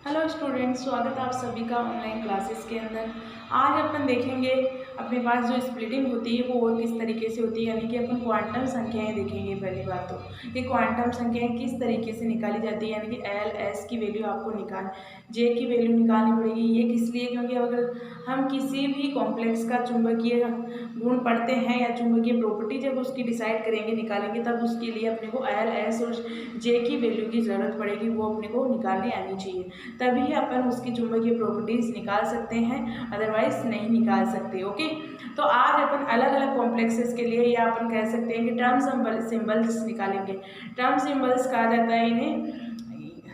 Hello students, स्वागत है आप सभी का ऑनलाइन क्लासेस के अंदर। आज अपन देखेंगे अपने पास जो स्प्लिटिंग होती है वो और किस तरीके से होती है, यानी कि अपन क्वांटम संख्याएं देखेंगे। पहली बात तो कि क्वांटम संख्याएं किस तरीके से निकाली जाती है, यानी कि एल एस की वैल्यू आपको जे की वैल्यू निकालनी पड़ेगी। ये किस लिए? क्योंकि अगर हम किसी भी कॉम्प्लेक्स का चुंबकीय गुण पढ़ते हैं या चुंबकीय प्रॉपर्टी जब उसकी डिसाइड करेंगे निकालेंगे, तब उसके लिए अपने को एल एस और जे की वैल्यू की ज़रूरत पड़ेगी। वो अपने को निकालनी आनी चाहिए, तभी अपन उसकी चुंबकीय प्रॉपर्टीज निकाल सकते हैं, अदरवाइज नहीं निकाल सकते। ओके, तो आज अपन अलग अलग कॉम्प्लेक्सेस के लिए या अपन कह सकते हैं कि टर्म सिंबल्स निकालेंगे। टर्म सिंबल्स कहा जाता है इन्हें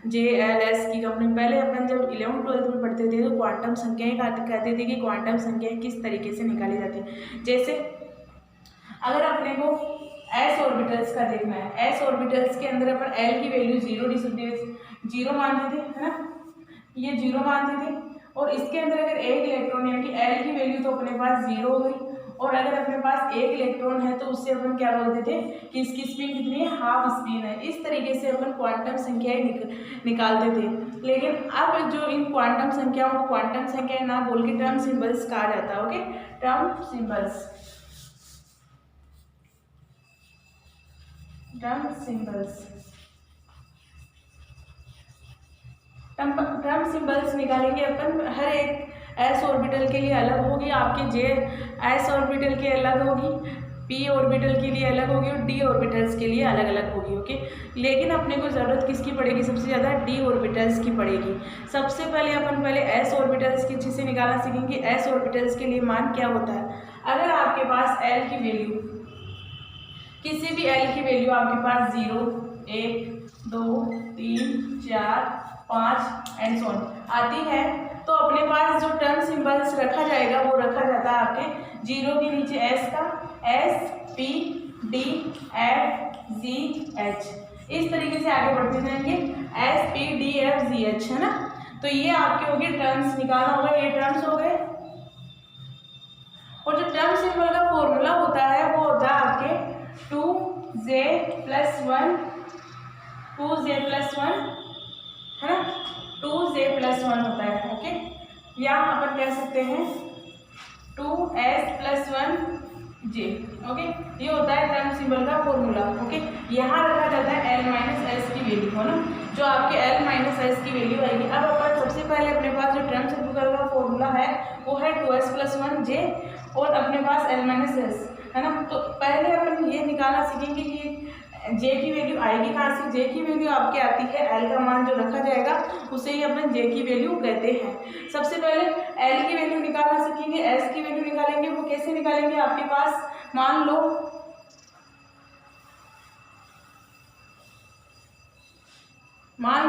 जे एल एस की कंपनी। पहले अपन जब 11th-12th में पढ़ते थे तो क्वांटम संख्याएं कहते थे कि क्वांटम संख्याएं किस तरीके से निकाली जाती है। जैसे अगर अपने को एस ऑर्बिटल्स का देखना है, एस ऑर्बिटल्स के अंदर अपन एल की वैल्यू जीरो मानते थे, है ना, ये जीरो मानते थे। और इसके अंदर अगर एक इलेक्ट्रॉन यानी कि एल की वैल्यू तो अपने पास जीरो हो गई, और अगर अपने पास एक इलेक्ट्रॉन है तो उससे अपन क्या बोलते थे कि इसकी स्पिन कितनी है, हाफ स्पिन है। इस तरीके से अपन क्वांटम संख्याएं निकालते थे। लेकिन अब जो इन क्वांटम संख्याओं को क्वांटम संख्याएं ना बोल के टर्म सिंबल्स कहा जाता है। Okay, term symbols, term symbols. Term symbols निकालेंगे अपन। हर एक एस ऑर्बिटल के लिए अलग होगी, आपके जे एस ऑर्बिटल के अलग होगी, पी ऑर्बिटल के लिए अलग होगी और डी ऑर्बिटल्स के लिए अलग अलग होगी। ओके, लेकिन अपने को ज़रूरत किसकी पड़ेगी? सबसे ज़्यादा डी ऑर्बिटल्स की पड़ेगी। सबसे पहले अपन एस ऑर्बिटल्स की अच्छे से निकालना सीखेंगे। एस ऑर्बिटल्स के लिए मान क्या होता है? अगर आपके पास एल की वैल्यू, किसी भी एल की वैल्यू आपके पास 0, 1, 2, 3, 4, 5 एंड सो ऑन आती है, तो अपने पास जो टर्म सिंबल्स रखा जाएगा वो रखा जाता है आपके जीरो के नीचे एस का, S P D F G H. इस तरीके से आगे बढ़ते जाएंगे, S P D F G H, है ना। तो ये आपके हो गए टर्म्स, निकालना होगा, ये टर्म्स हो गए। और जो टर्म सिंबल का फॉर्मूला होता है वो होता है आपके 2z+1, 2z+1, है ना, 2z+1 होता है। ओके, या अपन कह सकते हैं 2s+1j। ओके, ये होता है टर्म सिंबल का फॉर्मूला। ओके, यहाँ रखा जाता है l-s की वैल्यू, है ना, जो आपके l-s की वैल्यू आएगी। अब अपन सबसे पहले अपने पास जो टर्म सिंबल का फॉर्मूला है वो है 2s+1j और अपने पास l-s, है ना। तो पहले अपन ये निकालना सीखेंगे कि जे की वैल्यू आएगी कहाँ से। जे की वैल्यू आपके आती है, एल का मान जो रखा जाएगा उसे ही अपन जे की वैल्यू कहते हैं। सबसे पहले एल की वैल्यू निकालना सीखेंगे, एस की वैल्यू निकालेंगे। वो कैसे निकालेंगे? आपके पास मान लो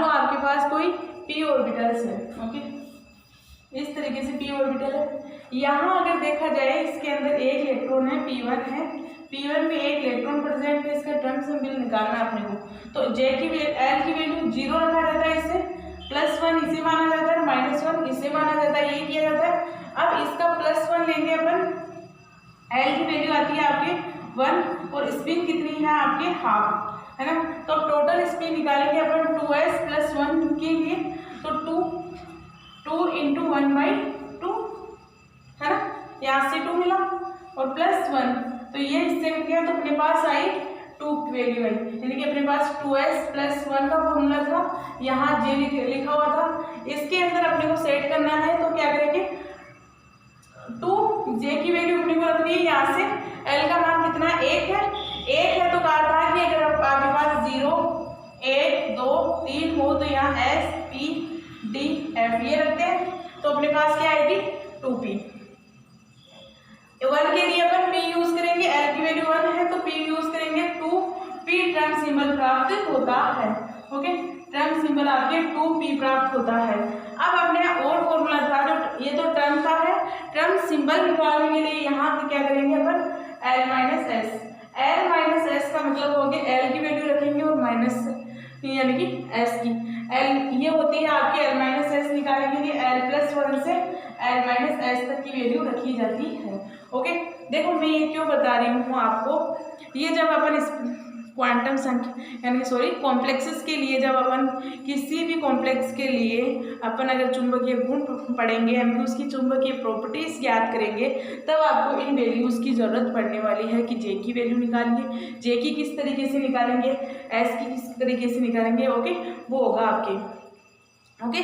आपके पास कोई पी ऑर्बिटल्स है। ओके, इस तरीके से पी ऑर्बिटल है। यहाँ अगर देखा जाए इसके अंदर एक इलेक्ट्रॉन है, P1 है, P1 में एक इलेक्ट्रॉन प्रेजेंट है, इसका टर्म सिंबल निकालना अपने को। तो जे की एल की वैल्यू 0 रखा जाता है, इसे +1 इसे माना जाता है, -1 इसे माना जाता है, ये किया जाता है। अब इसका +1 लेंगे अपन, एल की वैल्यू आती है आपके 1 और स्पिन कितनी है आपके हाफ, है ना। तो टोटल स्पिन निकालेंगे अपन 2s+1 के लिए, तो 2 × 1/2, है ना, यहाँ से 2 मिला और +1, तो ये इससे कट गया, तो अपने पास आई 2 वैल्यू आई, यानी कि अपने पास 2s+1 का फॉर्मूला था, यहाँ जे लिखा हुआ था। इसके अंदर अपने को सेट करना है, तो क्या करेंगे, 2 जे की वैल्यू अपने को रखनी है। यहाँ से एल का मान कितना है? 1 है, तो कहा था कि अगर आपके पास 0, 1, 2, 3 हो तो यहाँ एस पी डी एफ ये रखते हैं, तो अपने पास क्या आएगी 2p। 1 के लिए अपन p यूज करेंगे, एल की वैल्यू 1 है तो p यूज करेंगे, 2p टर्म सिंबल प्राप्त होता है। ओके, टर्म सिंबल आपके 2p प्राप्त होता है। अब अपने और फॉर्मूला था जो, ये तो टर्म का है, टर्म सिंबल निकालने के लिए यहाँ पे क्या करेंगे अपन, l-s। l-s का मतलब हो गया l की वैल्यू रखेंगे और माइनस यानी कि s की, l ये होती है आपकी l-s निकालने के लिए l+1 से l-s तक की वैल्यू रखी जाती है। ओके, देखो मैं ये क्यों बता रही हूँ आपको, ये जब अपन क्वांटम संख्या यानी सॉरी कॉम्प्लेक्सेस के लिए, जब अपन किसी भी कॉम्प्लेक्स के लिए अपन अगर चुंबकीय गुण पढ़ेंगे यानी उसकी चुंबकीय प्रॉपर्टीज ज्ञात करेंगे, तब आपको इन वैल्यूज़ की ज़रूरत पड़ने वाली है कि जे की वैल्यू निकालिए, जे की किस तरीके से निकालेंगे, एस की किस तरीके से निकालेंगे। ओके, वो होगा आपके। ओके,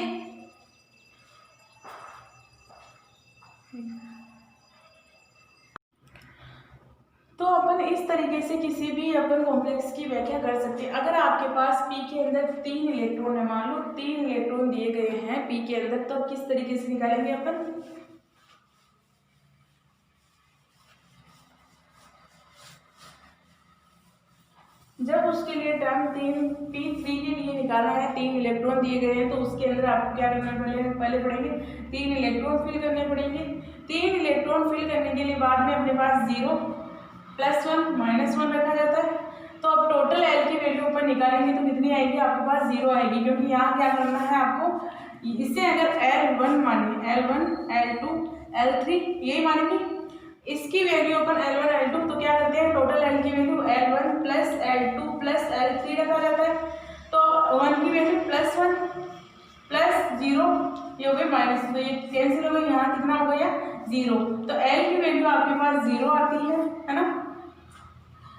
तो अपन इस तरीके से किसी भी अपन कॉम्प्लेक्स की व्याख्या कर सकते हैं। अगर आपके पास पी के अंदर 3 इलेक्ट्रॉन है, मान लो 3 इलेक्ट्रॉन दिए गए हैं पी के अंदर, तो किस तरीके से निकालेंगे अपन, जब उसके लिए टर्म 3p3 के लिए निकालना है, 3 इलेक्ट्रॉन दिए गए हैं, तो उसके अंदर आपको क्या करना पड़ेगा, पहले पढ़ेंगे 3 इलेक्ट्रॉन फिल करने पड़ेंगे। 3 इलेक्ट्रॉन फिल करने के लिए बाद में अपने पास 0 +1 -1 रखा जाता है। तो अब टोटल एल की वैल्यू अपन निकालेंगे तो कितनी आएगी, आपके पास 0 आएगी, क्योंकि यहाँ क्या करना है आपको, इससे अगर L1 माने, L1 L2 L3 यही मानेंगे, इसकी वैल्यू अपन L1 L2, तो क्या करते हैं टोटल L की वैल्यू L1 + L2 + L3 रखा जाता है। तो 1 की वैल्यू +1 + 0 ये हो गई माइनस, तो ये कैंसिल हो गई, यहाँ कितना हो गया 0, तो L की वैल्यू आपके पास 0 आती है ना,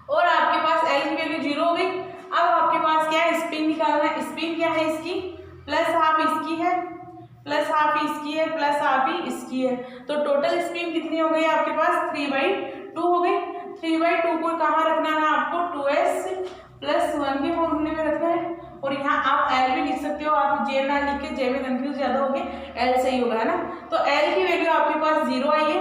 और आपके पास L की वैल्यू 0 हो गई। अब आपके पास क्या है, स्पिन निकालना है। स्पिन क्या है इसकी, +½ इसकी है, +½ इसकी है, +½ इसकी है, तो टोटल स्पिन कितनी हो गई आपके पास 3/2 हो गई। 3/2 को कहाँ रखना है आपको, 2s + 1 के फॉर्मूले में रखना है, और यहाँ आप L भी लिख सकते हो, आप J ना लिख के J में कंफ्यूज ज्यादा हो गए, L सही होगा है ना। तो L की वैल्यू आपके पास 0 आई है।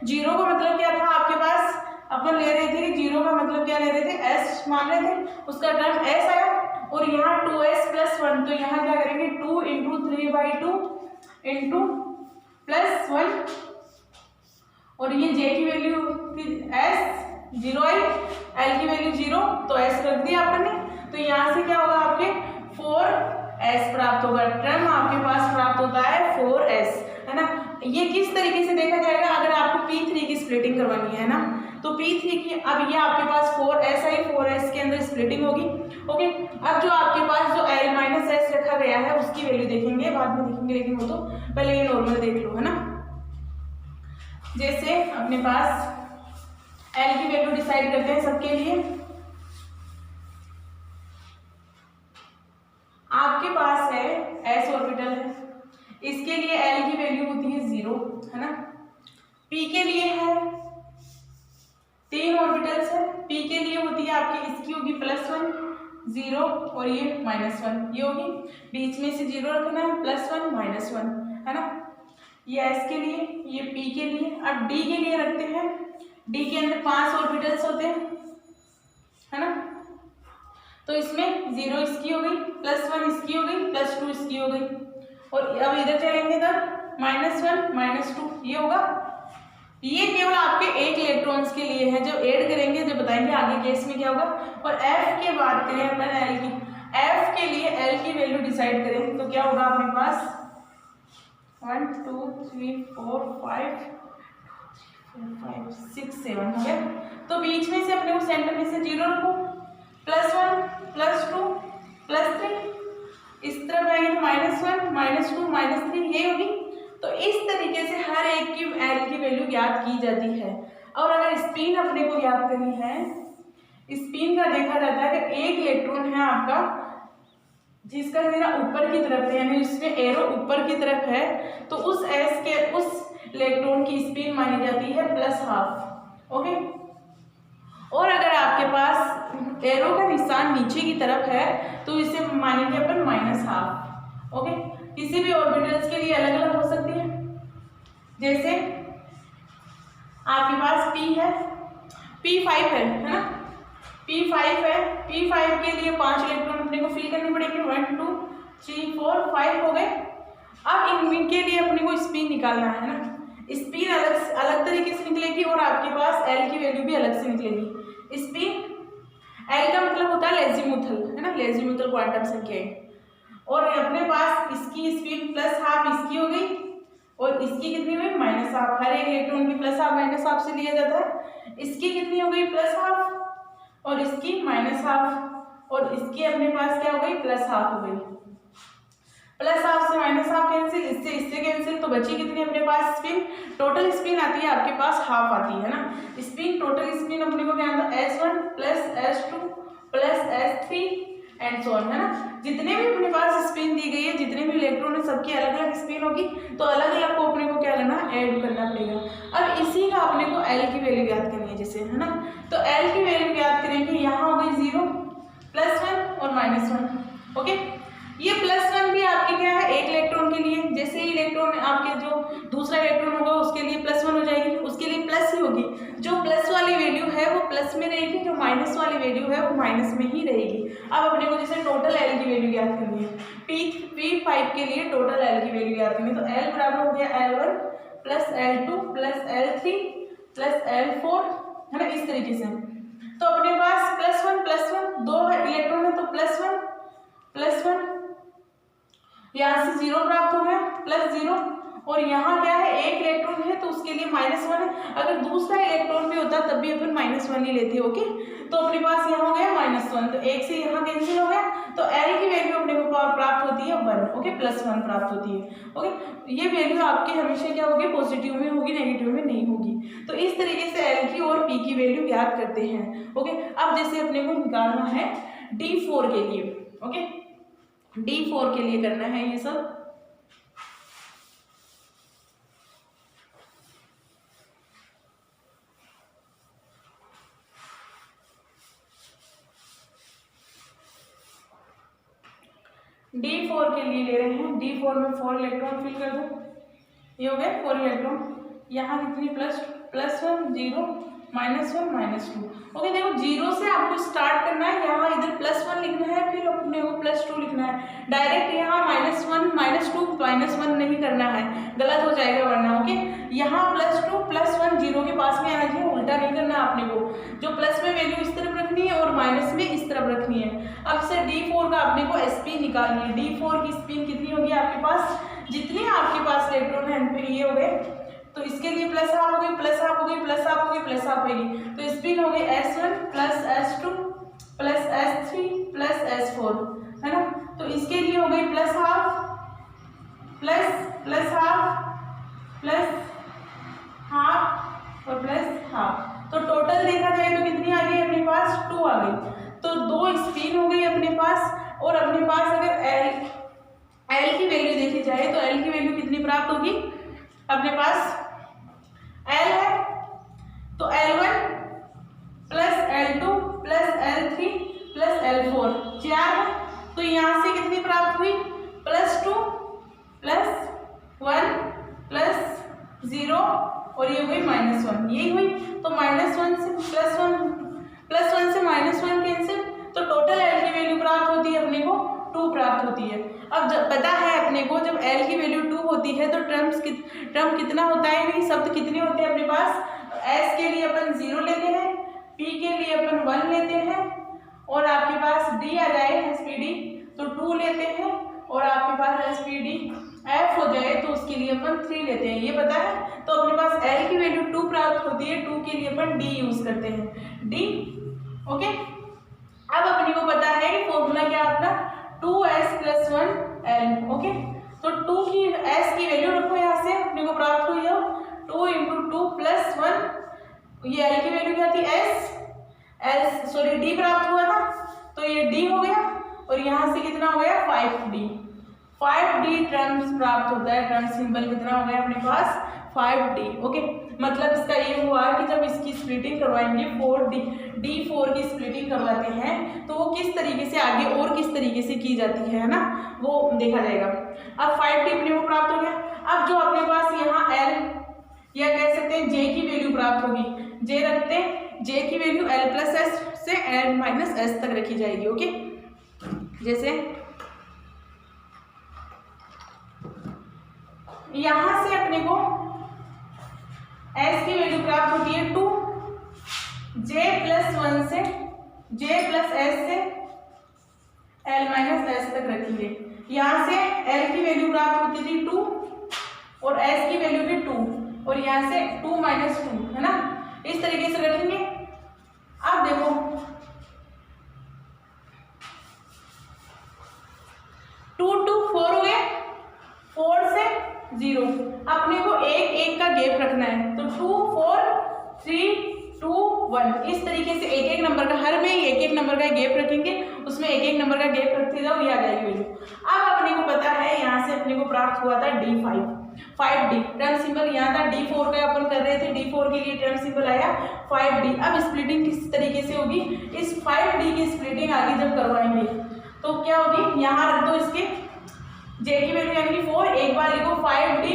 0 का मतलब क्या था आपके पास, अपन ले रहे थे कि 0 का मतलब क्या ले रहे थे, S मान रहे थे, उसका टर्म S आया, और यहाँ 2s + 1, तो यहाँ क्या करेंगे 2 × 3/2 × +1, और ये J की वैल्यू S 0 आई, L की वैल्यू 0, तो S रख दिया अपन ने, तो यहाँ से क्या होगा आपके 4s प्राप्त होगा। टर्म आपके पास प्राप्त होता है 4s, है ना। ये किस तरीके से देखा जाएगा, अगर आपको P3 की स्प्लिटिंग करवानी है ना, तो P3 की, अब ये आपके पास 4s आई, 4s के अंदर स्प्लिटिंग होगी। ओके, अब जो आपके पास जो L - S रखा गया है उसकी वैल्यू देखेंगे, बाद में देखेंगे, लेकिन वो तो पहले ये नॉर्मल देख लो, है ना। जैसे अपने पास L की वैल्यू डिसाइड करते हैं सबके लिए। आपके पास है S ऑर्बिटल है, इसके लिए L की वैल्यू होती है 0, है ना। P के लिए है 3 ऑर्बिटल्स है, P के लिए होती है आपकी, इसकी होगी +1 0 और ये -1, ये होगी, बीच में से 0 रखना है, +1 -1, है ना। ये S के लिए, ये P के लिए। अब D के लिए रखते हैं, D के अंदर 5 ऑर्बिटल्स होते हैं, है ना, तो इसमें 0 इसकी हो गई, +1 इसकी हो गई, +2 इसकी हो गई, और अब इधर चलेंगे तब -1 -2 ये होगा। ये केवल आपके 1 इलेक्ट्रॉन्स के लिए है, जब ऐड करेंगे जब बताएंगे आगे केस में क्या होगा। और F की बात करें अपन L की, F के लिए L की वैल्यू डिसाइड करें तो क्या होगा अपने पास 1 2 3 4 5 6 7 हो गया। तो बीच में से अपने को सेंटर में से 0 रखो, +1 +2 +3, इस तरफ आएंगे तो -1 -2 -3 ये होगी। तो इस तरीके से हर एक की L की वैल्यू ज्ञात की जाती है। और अगर स्पिन अपने को ज्ञात करनी है, स्पिन का देखा जाता है कि एक इलेक्ट्रॉन है आपका जिसका जरा ऊपर की तरफ है, यानी उसमें एरो ऊपर की तरफ है, तो उस इलेक्ट्रॉन की स्पिन मानी जाती है +½ ओके। और अगर आपके पास एरो का निशान नीचे की तरफ है तो इसे मानेंगे अपन -½ ओके। किसी भी ऑर्बिटल्स के लिए अलग अलग हो सकती है। जैसे आपके पास P है, P5 है ना, P5 है, P5 के लिए 5 इलेक्ट्रॉन अपने को फिल करने पड़ेंगे, 1 2 3 4 5 हो गए। अब इनके लिए अपने को स्पिन निकालना है ना, स्पिन अलग अलग तरीके से निकलेगी और आपके पास L की वैल्यू भी अलग से निकलेगी। स्पिन L का मतलब होता है लेजीमुथल, है ना, लेजीमुथल क्वांटम संख्या है। और अपने पास इसकी स्पिन +½ इसकी हो गई और इसकी कितनी हुई -½ हर एक इलेक्ट्रॉन की +½ -½ से लिया जाता है। इसकी कितनी हो गई +½ और इसकी माइनस हाफ, और इसकी अपने पास क्या हो गई, प्लस हाफ हो गई। प्लस हाफ से माइनस हाफ कैंसिल, इससे कैंसिल, तो बची कितनी अपने पास स्पिन, टोटल स्पिन आती है आपके पास हाफ आती है ना। स्पिन, टोटल स्पिन अपने को क्या आता है, S1 plus S2 plus S3 and so on, है ना। जितने भी अपने पास स्पिन दी गई है, जितने भी इलेक्ट्रॉन है, सबकी अलग अलग स्पिन होगी, तो अलग अलग को अपने को क्या करना, ऐड करना पड़ेगा। अब इसी का अपने को L की वैल्यू याद करनी है जैसे, है ना। तो L की वैल्यू याद करेंगे, यहाँ हो गई 0 +1 और -1। ओके, ये +1 भी आपके क्या है, एक इलेक्ट्रॉन के लिए, जैसे ही इलेक्ट्रॉन आपके जो दूसरा इलेक्ट्रॉन होगा उसके लिए +1 हो जाएगी, उसके लिए प्लस ही होगी। जो प्लस वाली वैल्यू है वो प्लस में रहेगी, जो माइनस वाली वैल्यू है वो माइनस में ही रहेगी। अब अपने को जैसे टोटल L की वैल्यू याद करनी है, P5 के लिए टोटल L की वैल्यू याद करनी है, तो L बराबर हो गया L1 plus L2 plus L3 plus L4, है ना, इस तरीके से। तो अपने पास +1 दो इलेक्ट्रॉन है, तो +1 यहाँ से 0 प्राप्त हो गया, +0, और यहाँ क्या है, एक इलेक्ट्रॉन है तो उसके लिए -1 है। अगर दूसरा इलेक्ट्रॉन भी होता तब भी अपन -1 ही लेते, ओके। तो अपने पास यहाँ हो गया -1, तो एक से यहाँ कैंसिल हो गया, तो L की वैल्यू अपने को प्राप्त होती है 1, ओके, +1 प्राप्त होती है, ओके। ये वैल्यू आपकी हमेशा क्या होगी, पॉजिटिव में होगी, नेगेटिव में नहीं होगी। तो इस तरीके से L की और P की वैल्यू याद करते हैं, ओके। अब जैसे अपने को निकालना है D4 के लिए, ओके, D4 के लिए करना है ये सब। D4 के लिए ले रहे हैं, D4 में 4 इलेक्ट्रॉन फिल कर दो, ये हो गए 4 इलेक्ट्रॉन। यहाँ कितनी +1 0 -1 -2, ओके। देखो 0 से आपको स्टार्ट करना है, यहाँ इधर +1 लिखना है, फिर अपने को +2 लिखना है। डायरेक्ट यहाँ -1 -2 -1 नहीं करना है, गलत हो जाएगा वरना, ओके। यहाँ +2 +1 0 के पास में आना चाहिए, उल्टा नहीं करना आपने को। जो प्लस में वैल्यू इस तरफ रखनी है और माइनस में इस तरफ रखनी है। अब से D4 का आपने को स्पिन निकालनी है। D4 की स्पिन कितनी होगी आपके पास, जितने आपके पास इलेक्ट्रॉन है, फिर ये हो गए, तो इसके लिए +1 हो गई, +1 हो गई, +1 हो गई, +1 होगी, तो स्पिन हो गई S1 plus S2 plus S3 plus S4, है ना। तो इसके लिए हो गई +1/2 +1/2 +1/2 और +1/2। तो टोटल देखा जाए तो कितनी आ गई अपने पास, 2 आ गई। तो 2 स्पिन हो गई अपने पास, और अपने पास अगर L की वैल्यू देखी जाए तो L की वैल्यू कितनी प्राप्त होगी अपने पास, L है तो L1 plus L2 plus L3 plus L4 4 है, तो यहाँ से कितनी प्राप्त हुई, +2 +1 +0 और ये हुई -1, यही हुई। तो -1 से +1 से -1 कैंसिल, तो टोटल L की वैल्यू प्राप्त होती है अपने को 2 प्राप्त होती है। अब जब पता है अपने को, जब L की वैल्यू 2 होती है तो टर्म कितना होता है, नहीं शब्द कितने होते हैं अपने पास। S के लिए अपन 0 लेते हैं, P के लिए अपन 1 लेते हैं, और आपके पास D आ जाए SPD तो 2 लेते हैं, और आपके पास SPD F हो जाए तो उसके लिए अपन 3 लेते हैं, ये पता है। तो अपने पास L की वैल्यू 2 प्राप्त होती है, 2 के लिए अपन D यूज करते हैं, D, ओके। अब अपने को पता है कि फॉर्मूला क्या अपना 2S + 1L, ओके। तो 2 की S की वैल्यू रखो, यहाँ से अपने को प्राप्त हुई है 2 × 2 + 1, ये L की वैल्यू क्या थी, D प्राप्त हुआ था, तो ये D हो गया, और यहाँ से कितना हो गया 5D टर्म्स प्राप्त होता है। टर्म सिंबल कितना हो गया अपने पास 5D, ओके। मतलब इसका ये हुआ कि जब इसकी स्प्लिटिंग करवाएंगे, D4 की स्प्लिटिंग करवाते हैं, तो वो किस तरीके से आगे और किस तरीके से की जाती है ना, वो देखा जाएगा। अब 5D अपने को प्राप्त हो गया। अब जो अपने पास यहाँ L या कह सकते हैं J की वैल्यू प्राप्त होगी, J रखते हैं, J की वैल्यू L + S से L - S तक रखी जाएगी, ओके। जैसे यहाँ से अपने को S की वैल्यू प्राप्त होती है 2, J + 1 से J + S से L - S तक रखिए। यहाँ से L की वैल्यू प्राप्त होती थी 2 और S की वैल्यू भी 2, और यहाँ से 2 - 2, है ना, इस तरीके से रखेंगे। अब देखो 3 2 1 इस तरीके से एक एक नंबर का, हर में एक एक नंबर का गैप रखेंगे, उसमें एक एक नंबर का गैप रखते जाओ, ये आ जाएगी वैल्यू। अब अपने को पता है यहाँ से अपने को प्राप्त हुआ था D5, 5D टर्म सिंबल यहाँ था, D4 का अपन कर रहे थे, D4 के लिए टर्म सिंबल आया 5D। अब स्प्लिटिंग किस तरीके से होगी, इस 5D की स्प्लिटिंग आगे जब करवाएंगे तो क्या होगी, यहाँ रख दो इसके J की वैल्यू यानी कि 4, एक बार लिखो 5D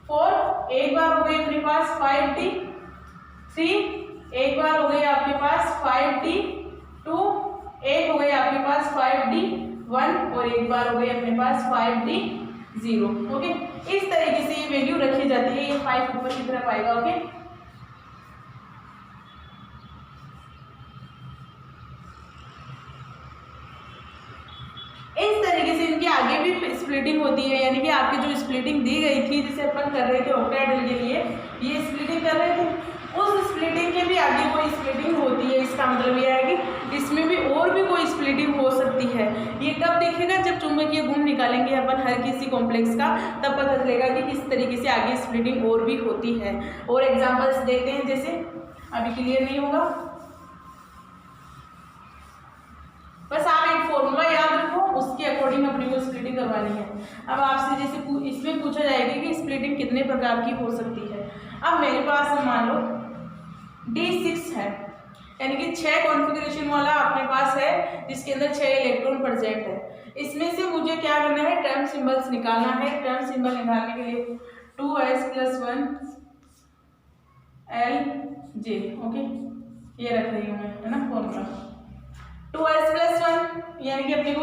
4, एक बार हो गई अपने पास 5D 3, एक बार हो गई आपके पास 5D 2, एक हो गई आपके पास 5D 1 और एक बार हो गई अपने पास 5D 0। ओके, इस तरीके से ये वैल्यू रखी जाती है, ये 5 ऊपर की तरफ आएगा। ओके, इस तरीके से इनकी आगे भी स्प्लिटिंग होती है, यानी कि आपकी जो स्प्लिटिंग दी गई थी जिसे अपन कर रहे थे ऑक्टाहेड्रल के लिए, ये स्प्लिटिंग कर रहे थे, उस स्प्लिटिंग के भी आगे कोई स्प्लिटिंग होती है। इसका मतलब ये है कि इसमें भी और भी कोई स्प्लिटिंग हो सकती है। ये कब दिखेगा, जब चुंबकीय गुण निकालेंगे अपन हर किसी कॉम्प्लेक्स का, तब पता चलेगा कि किस तरीके से आगे स्प्लिटिंग और भी होती है। और एग्जाम्पल्स देखते हैं, जैसे अभी क्लियर नहीं होगा, बस आप एक फॉर्मूला याद रखो, उसके अकॉर्डिंग अपने को स्प्लिटिंग करवानी है। अब आपसे जैसे इसमें पूछा जाएगा कि स्प्लिटिंग कितने प्रकार की हो सकती है। अब मेरे पास मान लो D6 है, यानी कि 6 कॉन्फ़िगरेशन वाला अपने पास है, जिसके अंदर 6 इलेक्ट्रॉन प्रेजेंट है। इसमें से मुझे क्या करना है, टर्म सिंबल्स निकालना है। टर्म सिंबल निकालने के लिए 2s+1 Lj, ओके, ये रख रही हूँ मैं, है ना फॉर्मूला। 2s+1 यानी कि अपने को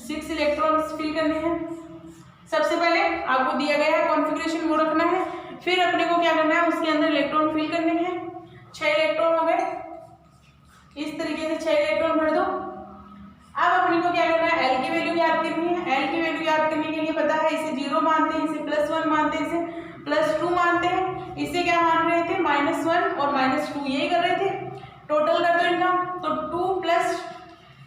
6 इलेक्ट्रॉन्स फिल करने हैं। सबसे पहले आपको दिया गया है कॉन्फ़िगरेशन वो रखना है, फिर अपने को क्या करना है, उसके अंदर इलेक्ट्रॉन फिल करने हैं। 6 इलेक्ट्रॉन हो गए, इस तरीके से 6 इलेक्ट्रॉन भर दो। अब अपने को क्या करना है, L की वैल्यू याद करनी है। L की वैल्यू याद करने के लिए पता है, इसे 0 मानते हैं, इसे +1 मानते हैं, इसे +2 मानते हैं, इसे क्या मान रहे थे, -1 और -2, यही कर रहे थे। टोटल कर दो इनका, तो 2 +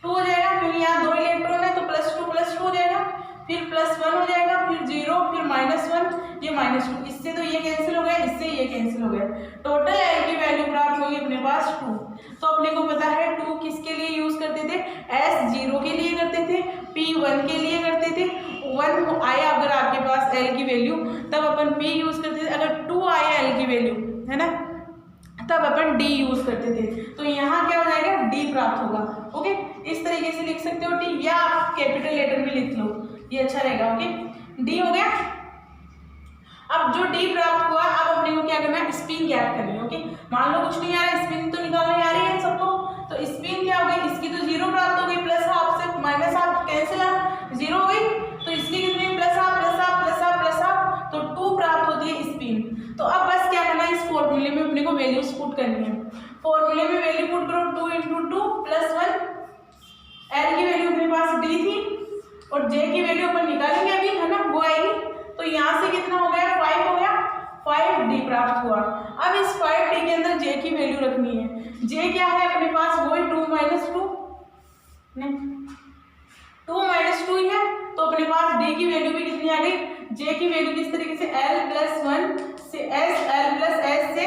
2 हो जाएगा, क्योंकि यहाँ 2 इलेक्ट्रॉन है तो +2 हो जाएगा, फिर +1 हो जाएगा, फिर 0, फिर -1, ये -2, इससे तो ये कैंसिल हो गया, इससे ये कैंसिल हो गया। टोटल L की वैल्यू प्राप्त होगी अपने पास 2। तो अपने को पता है 2 किसके लिए यूज करते थे, S0 के लिए करते थे, P1 के लिए करते थे। 1 आया अगर आपके पास L की वैल्यू, तब अपन P यूज करते थे। अगर 2 आया L की वैल्यू, है ना, तब अपन D यूज करते थे। तो यहाँ क्या हो जाएगा, D प्राप्त होगा। ओके, इस तरीके से लिख सकते हो D, या आप कैपिटल लेटर में लिख लो, ये अच्छा रहेगा। ओके, D हो गया। अब जो D प्राप्त हुआ, अब अपने को क्या करना है, स्पिन ज्ञात करनी है। ओके, मान लो कुछ नहीं आ रहा है, स्पिन तो निकालनी आ रही है सबको, तो स्पिन क्या हो गई, इसकी तो 0 प्राप्त हो गई, प्लस हाफ से माइनस हाफ कैंसिल, 0 हो गई, तो इसकी कितनी, +1 तो 2 प्राप्त होती है स्पिन। तो अब बस क्या करना है, इस फॉर्मूले में अपने को वैल्यूज पुट करनी है। फॉर्मूले में वैल्यू पुट करो, 2 × 2 + 1। L की वैल्यू अपने पास D थी और J की वैल्यू अपन निकालेंगे अभी, है ना, वो आएगी। तो यहाँ से कितना हो गया, 5 हो गया, 5D प्राप्त हुआ। अब इस 5D के अंदर J की वैल्यू रखनी है। J क्या है अपने पास, वो 2 - 2 नहीं, 2 - 2 ही है, तो अपने पास D की वैल्यू भी कितनी आ गई, J की वैल्यू किस तरीके से, L+1 से S, L+S से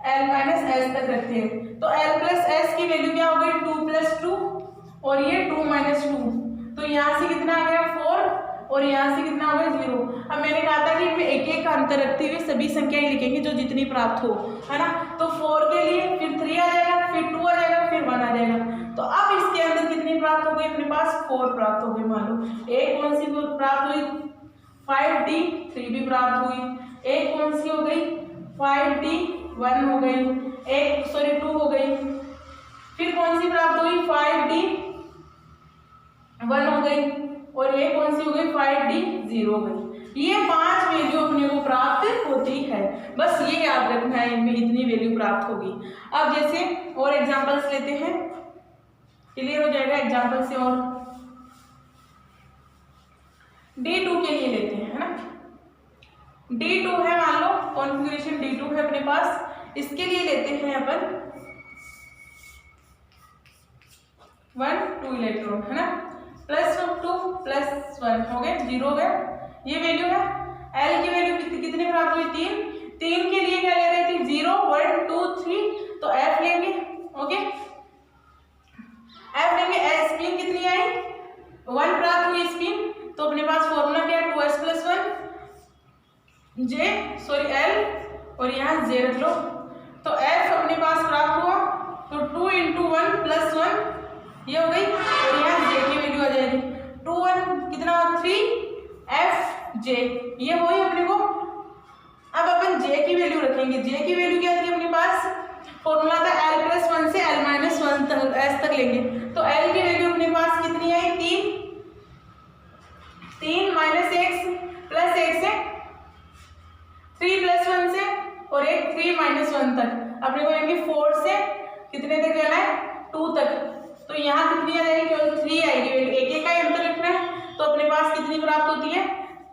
L - S तक रखते हैं। तो L+S की वैल्यू क्या हो गई, 2 + 2 और ये 2 - 2, तो यहाँ से कितना आ गया, 4 और यहाँ से कितना हो गया, 0। अब मैंने कहा था कि इनमें एक एक का अंतर रखते हुए सभी संख्याएं लिखेंगे जो जितनी प्राप्त हो, है ना। तो 4 के लिए फिर 3 आ जाएगा, फिर 2 आ जाएगा, फिर 1 आ जाएगा। तो अब इसके अंदर कितनी प्राप्त हो गई, अपने पास 4 प्राप्त हो गई। मान लो एक कौन सी प्राप्त हुई, 5D 3 भी प्राप्त हुई। एक कौन सी हो गई, 5D 1 हो गई, एक 2 हो गई। फिर कौन सी प्राप्त हुई, 5D 1 हो गई, और ये कौन सी हो गई, 5D 0 हो गई। ये 5 वैल्यू अपने को प्राप्त होती है, बस ये याद रखना है, इनमें इतनी वैल्यू प्राप्त होगी। अब जैसे और एग्जांपल्स लेते हैं, क्लियर हो जाएगा एग्जांपल से। और D2 के लिए लेते हैं, है ना। D2 है, मान लो कॉन्फ़िगरेशन D2 है अपने पास, इसके लिए लेते हैं अपन 1 2 इलेक्ट्रॉन, है ना, +2 +1 हो गए, 0 हो गया, ये वैल्यू है। L की वैल्यू कितनी प्राप्त हुई, 3 के लिए क्या ले रहे थे, 0 1 2 तो F अपने पास प्राप्त हुआ, तो 2 × 1 + 1 ये हो गई, और यहाँ J की वैल्यू आ जाएगी 2 1 कितना 3 FJ, ये हुई अपने को। अब अपन J की वैल्यू रखेंगे। J की वैल्यू क्या थी अपने पास, फॉर्मूला था L+1 से L-1 तक S तक लेंगे, तो L की वैल्यू अपने पास कितनी आई 3 - x + 1 से 3 + 1 से और एक 3 - 1 तक अपने को यानी 4 से कितने तक जाना है 2 तक, तो यहाँ कितनी आ जाएगी केवल 3 आएगी वैल्यू, एक का ही अंतर लिखना है। तो अपने पास कितनी प्राप्त होती है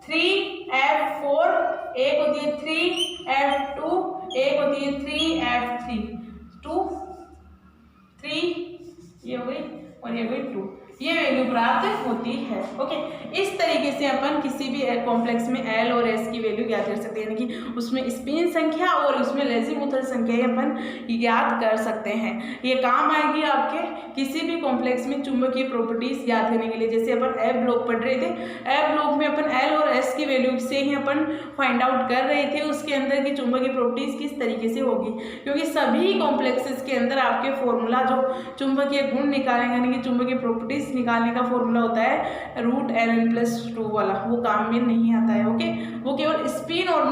3F4, एक होती है 3F2, एक होती है 3F3, 2 3 ये हो गई और ये हो गई 2, ये वैल्यू प्राप्त होती है। ओके, इस तरीके से अपन किसी भी कॉम्प्लेक्स में L और S की वैल्यू ज्ञात कर सकते हैं, यानी कि उसमें स्पिन संख्या और उसमें लेज़ीमुथल संख्या अपन ज्ञात कर सकते हैं। ये काम आएगी आपके किसी भी कॉम्प्लेक्स में चुंबकीय प्रॉपर्टीज ज्ञात करने के लिए। जैसे अपन F ब्लॉक पढ़ रहे थे, F ब्लॉक में अपन L और S की वैल्यू से ही अपन फाइंड आउट कर रहे थे उसके अंदर की चुंबकीय प्रॉपर्टीज किस तरीके से होगी, क्योंकि सभी कॉम्प्लेक्सेस के अंदर आपके फॉर्मूला जो चुंबकीय गुण निकालेंगे यानी कि चुंबकीय प्रॉपर्टीज निकालने का फॉर्मूला होता है √Ln+2 वाला, वो काम में नहीं आता है। ओके, वो केवल स्पिन और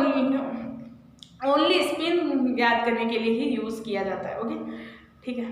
ओनली स्पिन ज्ञात करने के लिए ही यूज किया जाता है। ओके, ठीक है।